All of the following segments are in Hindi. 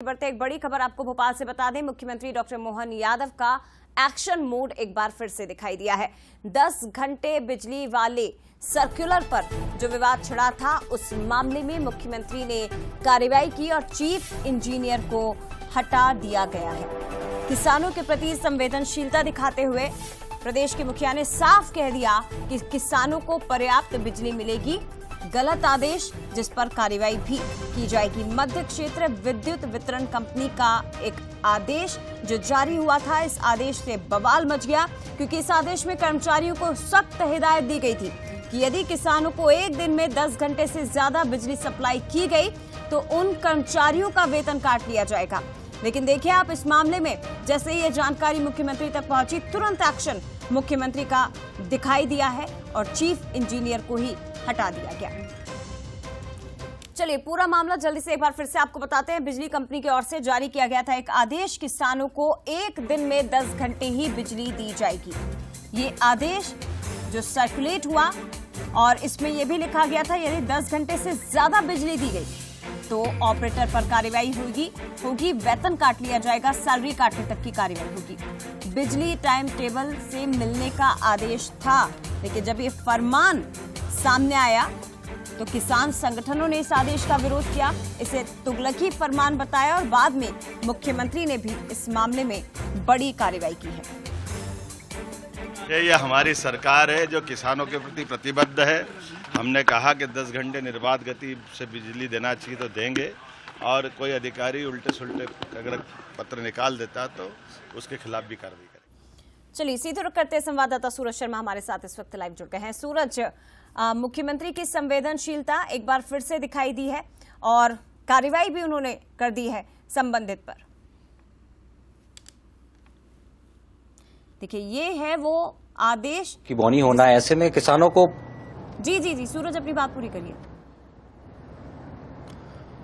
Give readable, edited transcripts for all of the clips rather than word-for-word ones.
बढ़ते एक बड़ी खबर आपको भोपाल से बता दें, मुख्यमंत्री डॉक्टर मोहन यादव का एक्शन मोड एक बार फिर से दिखाई दिया है। 10 घंटे बिजली वाले सर्कुलर पर जो विवाद छिड़ा था, उस मामले में मुख्यमंत्री ने कार्रवाई की और चीफ इंजीनियर को हटा दिया गया है। किसानों के प्रति संवेदनशीलता दिखाते हुए प्रदेश के मुखिया ने साफ कह दिया कि किसानों को पर्याप्त बिजली मिलेगी। गलत आदेश जिस पर कार्रवाई भी की जाएगी। मध्य क्षेत्र विद्युत वितरण कंपनी का एक आदेश जो जारी हुआ था, इस आदेश से बवाल मच गया, क्योंकि इस आदेश में कर्मचारियों को सख्त हिदायत दी गई थी कि यदि किसानों को एक दिन में 10 घंटे से ज्यादा बिजली सप्लाई की गई तो उन कर्मचारियों का वेतन काट लिया जाएगा। लेकिन देखिए आप, इस मामले में जैसे ही ये जानकारी मुख्यमंत्री तक पहुंची, तुरंत एक्शन मुख्यमंत्री का दिखाई दिया है और चीफ इंजीनियर को ही हटा दिया गया। चलिए पूरा मामला जल्दी से एक बार फिर से आपको बताते हैं। बिजली कंपनी की ओर से जारी किया गया था एक आदेश, किसानों को एक दिन में 10 घंटे ही बिजली दी जाएगी। ये आदेश जो सर्कुलेट हुआ और इसमें यह भी लिखा गया था यदि 10 घंटे से ज्यादा बिजली दी गई तो ऑपरेटर पर कार्रवाई होगी, वेतन काट लिया जाएगा, सैलरी काटने तक की कार्रवाई होगी। बिजली टाइम टेबल से मिलने का आदेश था, लेकिन जब ये फरमान सामने आया तो किसान संगठनों ने इस आदेश का विरोध किया, इसे तुगलकी फरमान बताया और बाद में मुख्यमंत्री ने भी इस मामले में बड़ी कार्रवाई की है। ये हमारी सरकार है जो किसानों के प्रति प्रतिबद्ध है। हमने कहा कि 10 घंटे निर्बाध गति से बिजली देना चाहिए तो देंगे, और कोई अधिकारी उल्टे सुल्टे अगर पत्र निकाल देता तो उसके खिलाफ भी कार्रवाई करें। चलिए सीधे रुख करते हैं, संवाददाता सूरज शर्मा हमारे साथ इस वक्त लाइव जुड़ गए हैं। सूरज, मुख्यमंत्री की संवेदनशीलता एक बार फिर से दिखाई दी है और कार्रवाई भी उन्होंने कर दी है संबंधित पर। देखिए ये है वो आदेश कि बौनी होना है, ऐसे में किसानों को जी सूरज अपनी बात पूरी करिए।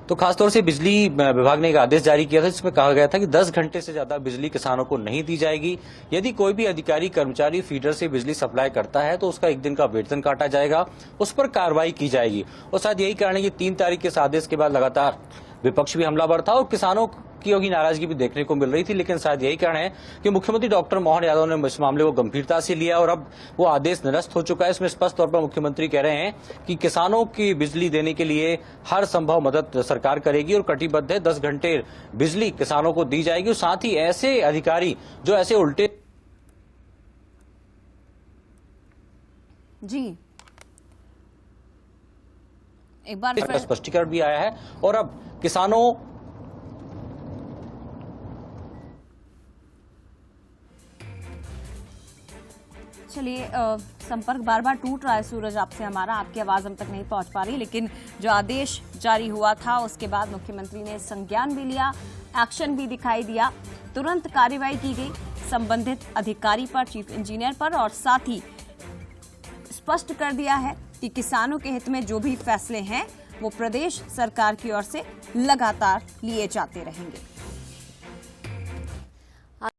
तो खासतौर से बिजली विभाग ने एक आदेश जारी किया था जिसमें कहा गया था कि 10 घंटे से ज्यादा बिजली किसानों को नहीं दी जाएगी। यदि कोई भी अधिकारी कर्मचारी फीडर से बिजली सप्लाई करता है तो उसका एक दिन का वेतन काटा जाएगा, उस पर कार्रवाई की जाएगी। और शायद यही कारण है कि 3 तारीख के इस आदेश के बाद लगातार विपक्ष भी हमलावर था और किसानों की होगी नाराजगी भी देखने को मिल रही थी। लेकिन शायद यही कारण है कि मुख्यमंत्री डॉक्टर मोहन यादव ने इस मामले को गंभीरता से लिया और अब वो आदेश निरस्त हो चुका है। इसमें स्पष्ट तौर पर मुख्यमंत्री कह रहे हैं कि किसानों की बिजली देने के लिए हर संभव मदद सरकार करेगी और कटिबद्ध है। 10 घंटे बिजली किसानों को दी जाएगी और साथ ही ऐसे अधिकारी जो ऐसे उल्टे जी एक बार स्पष्टीकरण भी आया है और अब किसानों चलिए संपर्क बार बार टूट रहा है सूरज आपसे हमारा, आपकी आवाज हम तक नहीं पहुंच पा रही। लेकिन जो आदेश जारी हुआ था उसके बाद मुख्यमंत्री ने संज्ञान भी लिया, एक्शन भी दिखाई दिया, तुरंत कार्रवाई की गई संबंधित अधिकारी पर, चीफ इंजीनियर पर, और साथ ही स्पष्ट कर दिया है कि किसानों के हित में जो भी फैसले हैं वो प्रदेश सरकार की ओर से लगातार लिए जाते रहेंगे।